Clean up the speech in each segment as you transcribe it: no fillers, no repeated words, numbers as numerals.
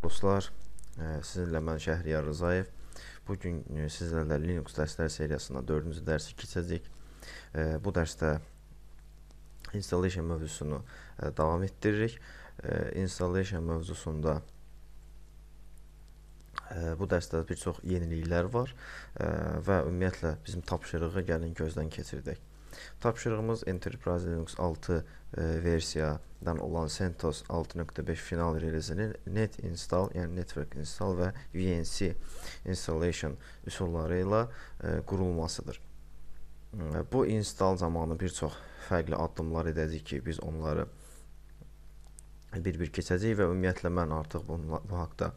Dostlar, sizinlə mən Şəhriyar Rızayev. Bugün sizlərlə Linux dərslər seriyasından 4-cü dərsi keçəcək. Bu dərsdə installation mövzusunu davam etdiririk. Installation mövzusunda bu dərsdə bir çox yeniliklər var və ümumiyyətlə bizim tapşırığı gəlin gözdən keçirdək. Tapşırığımız Enterprise Linux 6 versiyadan olan CentOS 6.5 final relizinin net install, yəni network install və VNC installation üsulları ilə qurulmasıdır. Bu install zamanı bir çox fərqli addımlar edəcəyik ki, biz onları bir-bir keçəcəyik və ümumiyyətlə mən artıq bu haqda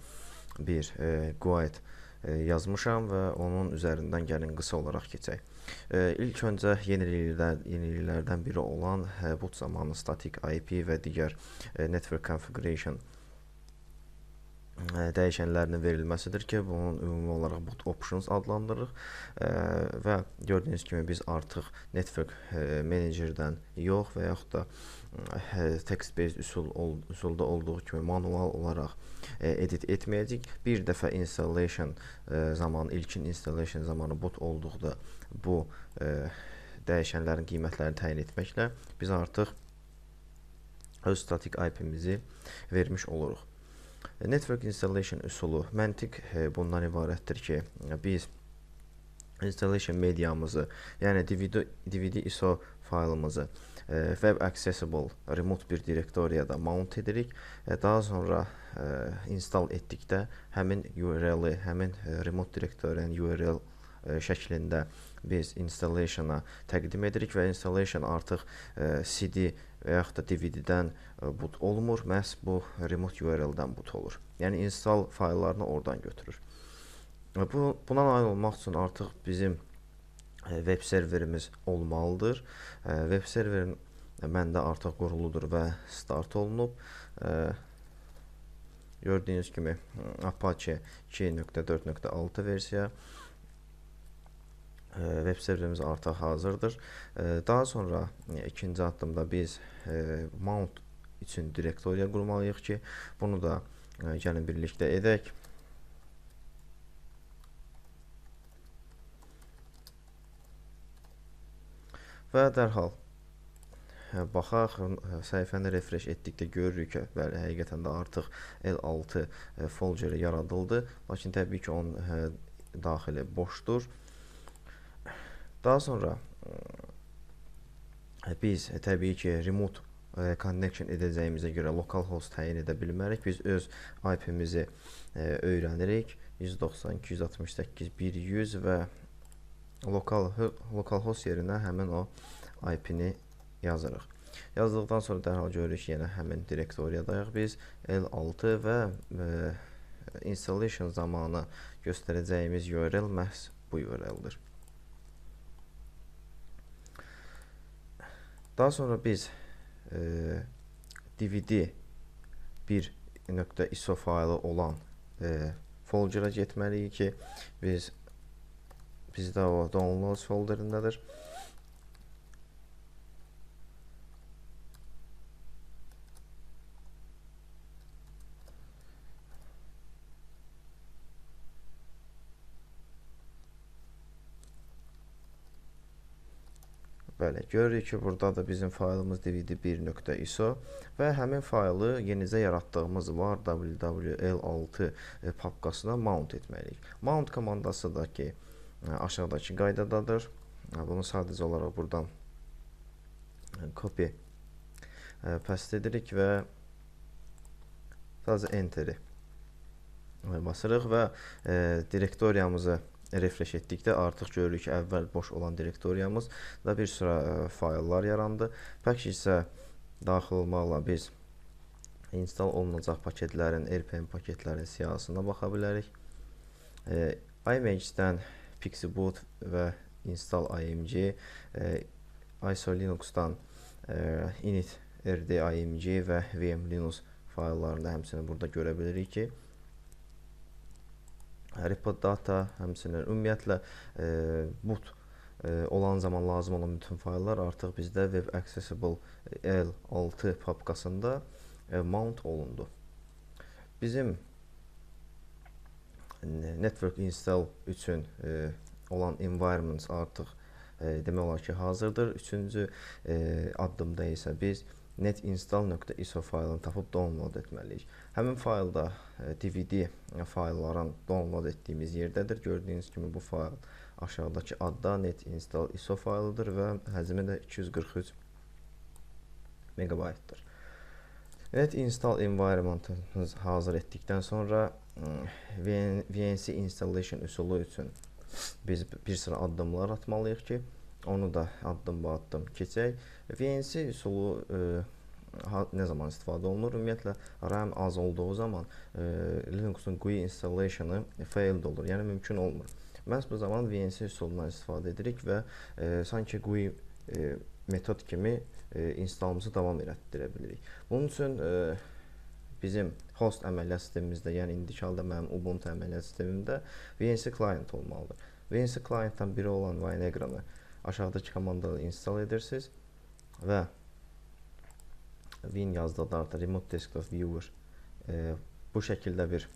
bir guide yazmışam və onun üzərindən gəlin qısa olaraq keçək. İlk öncə yeniliklərdən biri olan boot zamanı static IP və digər network configuration dəyişənlərinin verilməsidir ki, bunun ümumi olaraq boot options adlandırırıq və gördüyünüz kimi biz artıq network managerdən yox və yaxud da text-based üsulda olduğu kimi manual olaraq edit etməyəcək. Bir dəfə installation zamanı, ilkin installation zamanı boot olduqda bu dəyişənlərin qiymətlərini təyin etməklə biz artıq öz static IP-mizi vermiş oluruq. Network installation üsulu məntiq bundan ibarətdir ki, biz installation mediamızı, yəni DVD ISO faylımızı web accessible remote bir direktoriyada mount edirik. Daha sonra install etdikdə həmin URL-i, həmin remote direktoriyanın URL şəklində biz installationa təqdim edirik və installation artıq CD və yaxud da DVD-dən boot olmur, məhz bu remote URL-dən boot olur. Yəni install fayllarını oradan götürür. Buna nail olmaq üçün artıq bizim web serverimiz olmalıdır. Web serverin məndə artıq quruludur və start olunub. Gördüyünüz kimi Apache 2.4.6 versiya web serverimiz artıq hazırdır. Daha sonra ikinci addımda biz mount üçün direktoriya qurmalıyıq ki, bunu da gəlin birlikdə edək. Və dərhal baxaq, səhifəni refresh etdikdə görürük ki, bəli, həqiqətən də artıq L6 folder yaradıldı, lakin təbii ki, onun daxili boşdur. Daha sonra biz təbii ki, remote connection edəcəyimizə görə localhost təyin edə bilmərik. Biz öz IP-mizi öyrənirik. 192.168.1.100 və localhost yerinə həmin o IP-ni yazırıq. Yazdıqdan sonra dərhal görürük ki, yenə həmin direktoriyadayıq biz. L6 və installation zamanı göstərəcəyimiz URL məhz bu URL-dir. Daha sonra biz DVD 1.iso faylı olan folder'a getməliyik ki, bizdə o downloads folderindadır. Bəli, görürük ki, burada da bizim faylımız dvd1.iso və həmin faylı yenicə yaratdığımız var www.l6 papkasına mount etməliyik. Mount komandası da ki, aşağıdakı qaydadadır. Bunu sadəcə olaraq buradan copy paste edirik və sadəcə enteri basırıq və direktoriyamızı refresh etdikdə artıq görürük ki, əvvəl boş olan direktoriyamız da bir sıra fayllar yarandı. Patch isə daxil olmaqla biz install olunacaq paketlərin, RPM paketlərin siyahısına baxa bilərik. iMage'dən Pixieboot və install img, ISO Linux'dan init rd img və VM Linux fayllarında həmçinin burada görə bilirik ki, report data, həmçinin ümumiyyətlə boot olan zaman lazım olan bütün fayllar artıq bizdə Web Accessible L6 papkasında mount olundu. Bizim network install üçün olan environments artıq demək olar ki, hazırdır. Üçüncü addımda isə biz netinstall.iso faylını tapıb download etməliyik. Həmin faylda DVD faylların download etdiyimiz yerdədir. Gördüyünüz kimi bu fayl aşağıdakı adda netinstall.iso faylıdır və həcmi də 243 megabaytdır. Netinstall environment'ınız hazır etdikdən sonra VNC installation üsulu üçün biz bir sıra addımlar atmalıyıq ki, onu da addım-ba-addım keçək. VNC üsulu nə zaman istifadə olunur? Ümumiyyətlə, RAM az olduğu zaman Linux'un GUI installation'ı failed olur, yəni mümkün olmur. Məhz bu zaman VNC üsulundan istifadə edirik və sanki GUI metod kimi installımızı davam etdirə bilirik. Bunun üçün bizim host əməliyyat sistemimizdə, yəni indiki halda mənim Ubuntu əməliyyat sistemimdə VNC client olmalıdır. VNC client'dan biri olan Vinegran'ı aşağıdakı komandaları install edirsiniz və Win yazdıqda artıq Remote Desktop Viewer bu şəkildə bir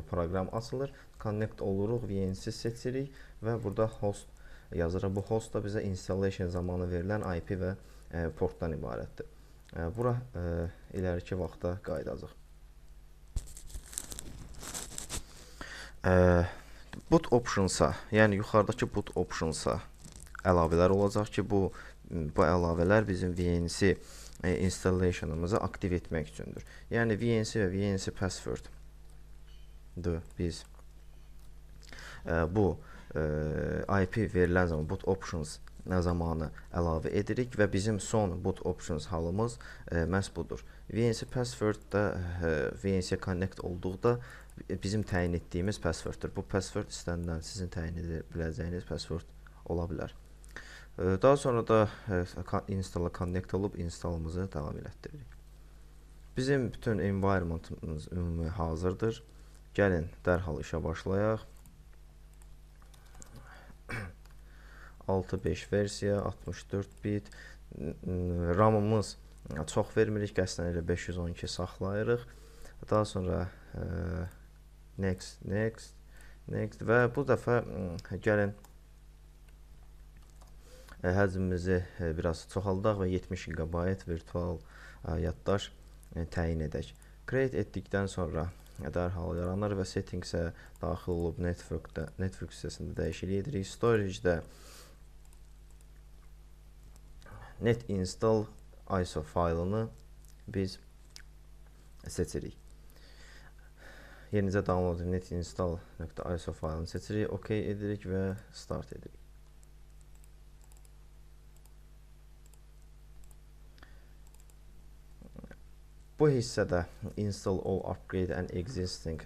proqram açılır. Connect oluruq, VNC seçirik və burada host yazırıq. Bu host da bizə installation zamanı verilən IP və portdan ibarətdir. Bura iləriki vaxtda qayıdacaq. Boot optionsa, yəni yuxarıdakı boot optionsa əlavələr olacaq ki, bu əlavələr bizim VNC installation'ımızı aktiv etmək üçündür. Yəni VNC və VNC password-dur biz bu IP verilən zaman boot options zamanı əlavə edirik və bizim son boot options halımız məhz budur. VNC password-da VNC connect olduqda bizim təyin etdiyimiz password-dur. Bu password istənilən sizin təyin edə biləcəyiniz password ola bilər. Daha sonra da install-a connect olub installımızı davam elətdiririk. Bizim bütün environmentımız ümumi hazırdır. Gəlin dərhal işə başlayaq. 6.5 versiya, 64 bit. RAM-ımız çox vermirik, qəsdən elə 512 saxlayırıq. Daha sonra next və bu dəfə gəlin həcmimizi biraz çoxaldaq və 70 GB virtual yaddaş təyin edək. Create etdikdən sonra dərhal yaranır və settingsə daxil olub network hissəsində dəyişiklik edirik. Storage-də netinstall ISO faylını biz seçirik. Yenicə download netinstall.iso faylını seçirik, OK edirik və start edirik. Bu hissədə install all upgrade and existing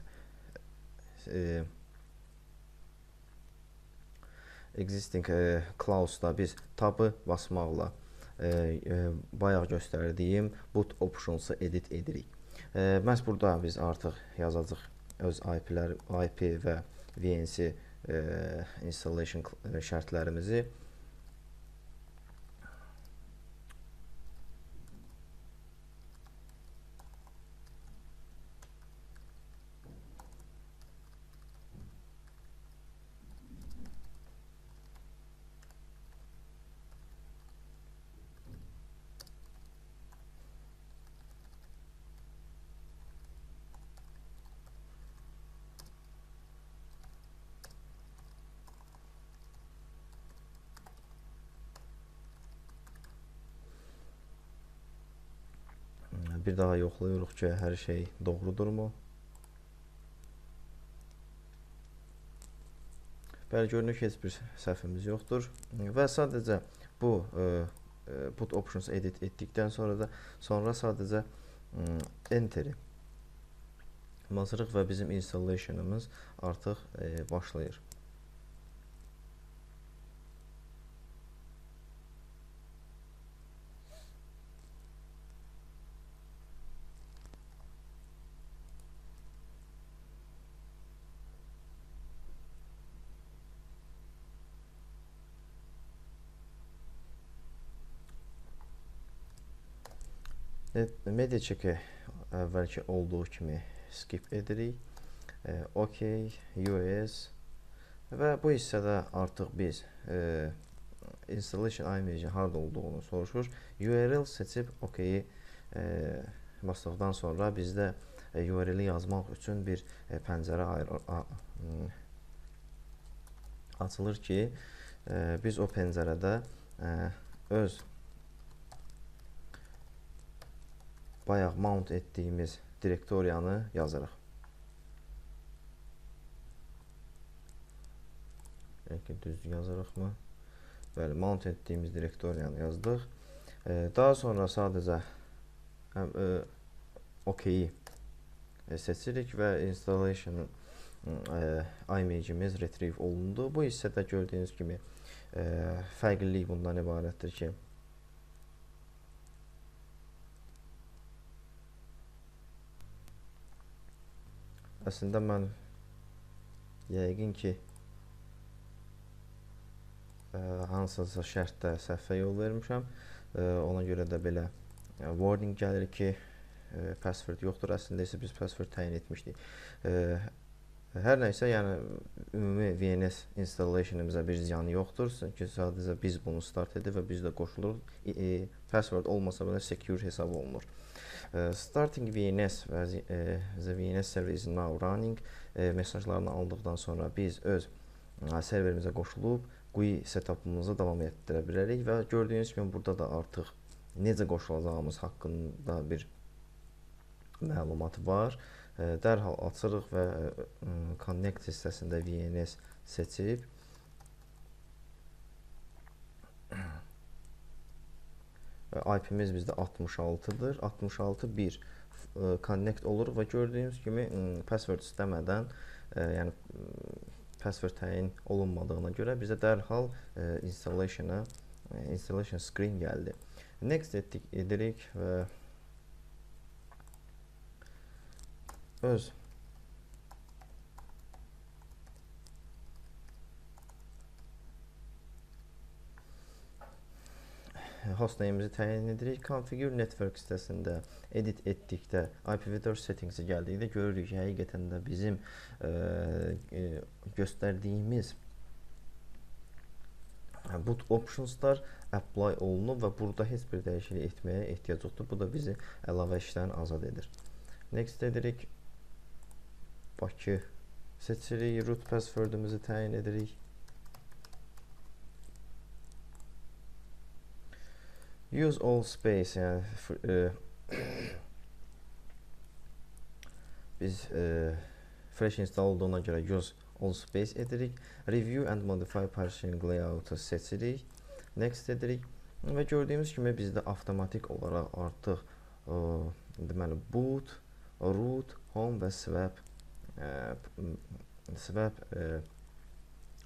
clause-da biz tabı basmaqla bayaq göstərdiyim boot options-ı edit edirik. Məhz burada biz artıq yazacaq öz IP və VNC installation şərtlərimizi. Bir daha yoxlayırıq ki, hər şey doğrudurmu? Bəli, görünür ki, heç bir səhvimiz yoxdur və sadəcə bu boot options edit etdikdən sonra sadəcə enteri basırıq və bizim installationımız artıq başlayır. Media check-i əvvəlki olduğu kimi skip edirik OK, US və bu hissədə artıq biz installation image harda olduğunu soruşur. URL seçib OK-yi basdıqdan sonra bizdə URL-i yazmaq üçün bir pəncərə açılır ki, biz o pəncərədə öz bayaq mount etdiyimiz direktoriyanı yazırıq. Bəlkə düz yazırıqmı? Bəli, mount etdiyimiz direktoriyanı yazdıq. Daha sonra sadəcə OK-yi seçirik və installation image-imiz retrieve olundu. Bu hissədə gördüyünüz kimi fərqlilik bundan ibarətdir ki, əslində mən yəqin ki hansısa şərtdə səhvə yol vermişəm. Ona görə də belə warning gəlir ki, password yoxdur. Əslində isə biz password təyin etmişdik. Hər nəysə, yəni ümumi VNS installationımıza bir ziyanı yoxdur. Çünki sadəcə biz bunu start edib və biz də qoşuluruq. Password olmasa belə secure hesab olunur. Starting VNS və the VNS service is now running mesajlarını aldıqdan sonra biz öz serverimizə qoşulub GUI setup'ımızı davam etdirə bilərik və gördüyünüz kimi burada da artıq necə qoşulacağımız haqqında bir məlumat var. Dərhal açırıq və connect hissəsində VNS seçib IP-miz bizdə 66-dır. 66.1 connect olur və gördüyünüz kimi password istəmədən, yəni password təyin olunmadığına görə bizə dərhal installation screen gəldi. Next edirik və öz hostname'imizi təyin edirik. Configure network hissəsində edit etdikdə IPv4 settingsi gəldikdə görürük ki, həqiqətən də bizim göstərdiyimiz boot optionslar apply olunub və burada heç bir dəyişiklik etməyə ehtiyac yoxdur. Bu da bizi əlavə işdən azad edir. Next edirik. Bakı seçirik. Root password'ımızı təyin edirik. Use all space, yəni biz fresh install olduğuna görə use all space edirik. Review and modify partitioning layout-u seçirik. Next edirik və gördüyümüz kimi bizdə avtomatik olaraq artıq deməli boot, root, home və swap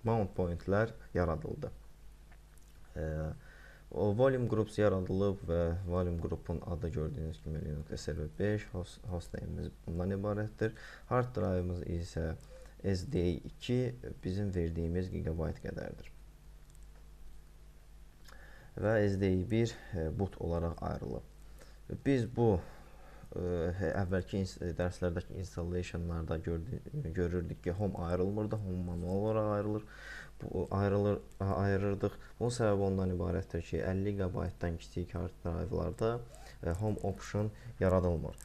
mount point-lər yaradıldı. Volume groups yaradılıb və volume groupun adı gördüyünüz kimi Linux server 5, hostname'imiz bundan ibarətdir. Hard drive'ımız isə SD2 bizim verdiyimiz gigabayt qədərdir. Və SD1 boot olaraq ayrılıb. Biz bu əvvəlki dərslərdəki installationlarda görürdük ki, home ayrılmırdı, home manual olaraq ayrılır. Bu ayırırdıq. Bunun səbəbi ondan ibarətdir ki, 50 GB-dan kiçik hard drive'larda home option yaradılmır.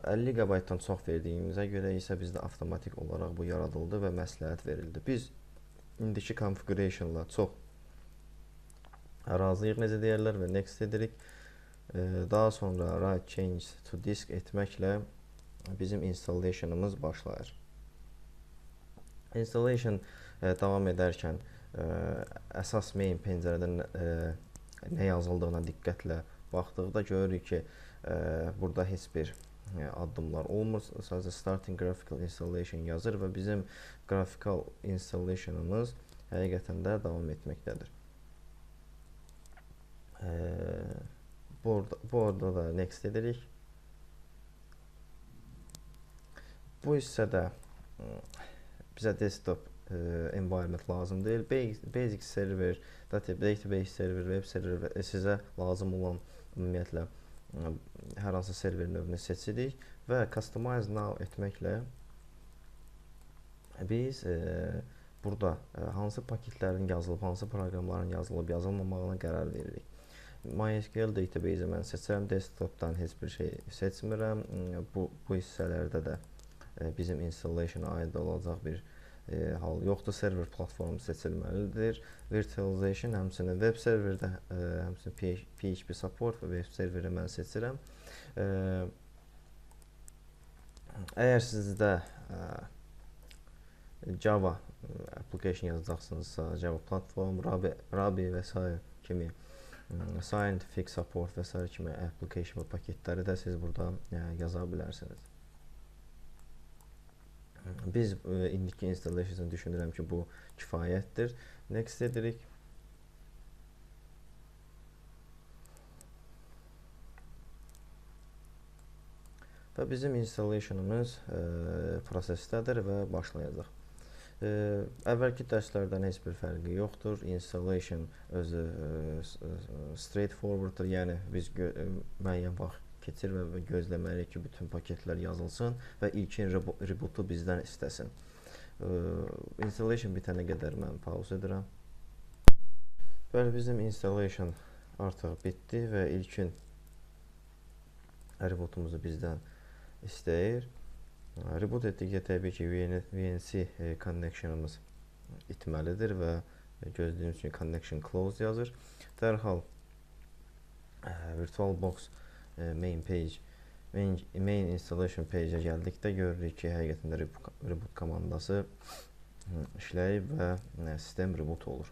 50 GB-dan çox verdiyimizə görə isə bizdə avtomatik olaraq bu yaradıldı və məsləhət verildi. Biz indiki configuration-la çox razıyıq, necə deyərlər, və next edirik. Daha sonra write change to disk etməklə bizim installationımız başlayır. Installation davam edərkən əsas main pəncərədən nə yazıldığına diqqətlə baxdıqda görürük ki, burada heç bir addımlar olmur. Sadəcə starting graphical installation yazır və bizim graphical installationımız həqiqətən də davam etməkdədir. Bu arada da next edirik. Bu hissədə bizə desktop environment lazım deyil. Basic server, database server, web server sizə lazım olan ümumiyyətlə hər hansı server növünü seçirik və customize now etməklə Biz burada hansı paketlərin yazılıb, hansı proqramların yazılıb, yazılmamağına qərar veririk. MySQL database-i mən seçirəm, desktopdan heç bir şey seçmirəm. Bu hissələrdə də bizim installation-a aid olacaq bir hal yoxdur. Server platformu seçilməlidir. Virtualization, həmçinin web serverdə, həmçinin PHP support və web serveri mən seçirəm. Əgər sizdə Java application yazacaqsınızsa, Java platform, Ruby və s. kimi scientific support və s. kimi application paketləri də siz burada yaza bilərsiniz. Biz indiki installation üçün düşünürəm ki, bu kifayətdir. Next edirik. Və bizim installationımız prosesdədir və başlayacaq. Əvvəlki dərslərdən heç bir fərqi yoxdur. Installation özü straightforwarddır, yəni biz müəyyən vaxt keçir və gözləməliyik ki, bütün paketlər yazılsın və ilkin rebootu bizdən istəsin. Installation bitənə qədər mən pause edirəm. Bəli, bizim installation artıq bitdi və ilkin rebotumuzu bizdən istəyir. Reboot etdikcə təbii ki, VNC connectionımız itməlidir və gördüyünüz kimi connection closed yazır. Dərhal VirtualBox main installation page-ə gəldikdə görürük ki, həqiqətən də reboot komandası işləyib və sistem reboot olur.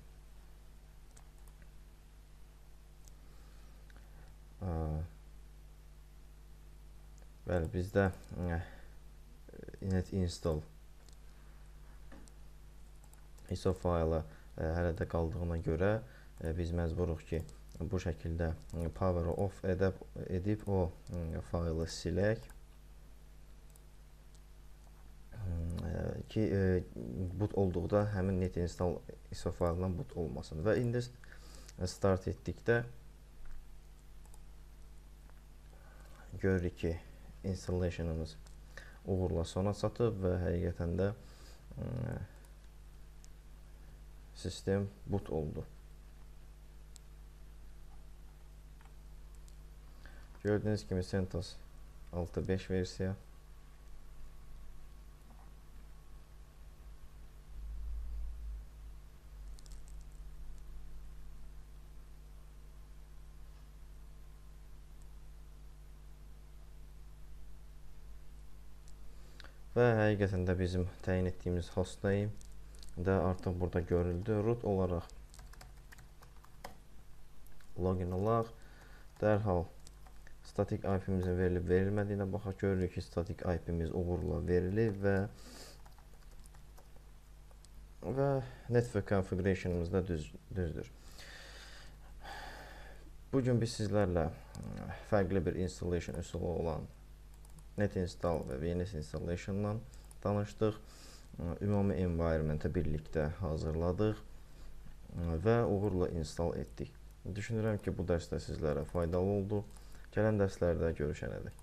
Bəli, bizdə net install ISO faylı hələ də qaldığına görə biz məcburuq ki, bu şəkildə power off edib o faylı silək ki, boot olduqda həmin net install ISO faylından boot olmasın. Və indi start etdikdə görürük ki, installationımız uğurla sona çatıb və həqiqətən də sistem boot oldu. Gördüyünüz kimi CentOS 6.5 versiya. Və həqiqətən də bizim təyin etdiyimiz hostname də artıq burada görüldü. Root olaraq login olaq. Dərhal statik IP-mizin verilib verilmədiyinə baxaq. Görürük ki, statik IP-miz uğurla verilib və network configurationımız da düzdür. Bugün biz sizlərlə fərqli bir installation üsulu olan NetInstall və VNS installation'dan danışdıq. Ümumi environment'ı birlikdə hazırladıq və uğurla install etdik. Düşünürəm ki, bu dərsdə sizlərə faydalı oldu. Gələn dərslərdə görüşənədək.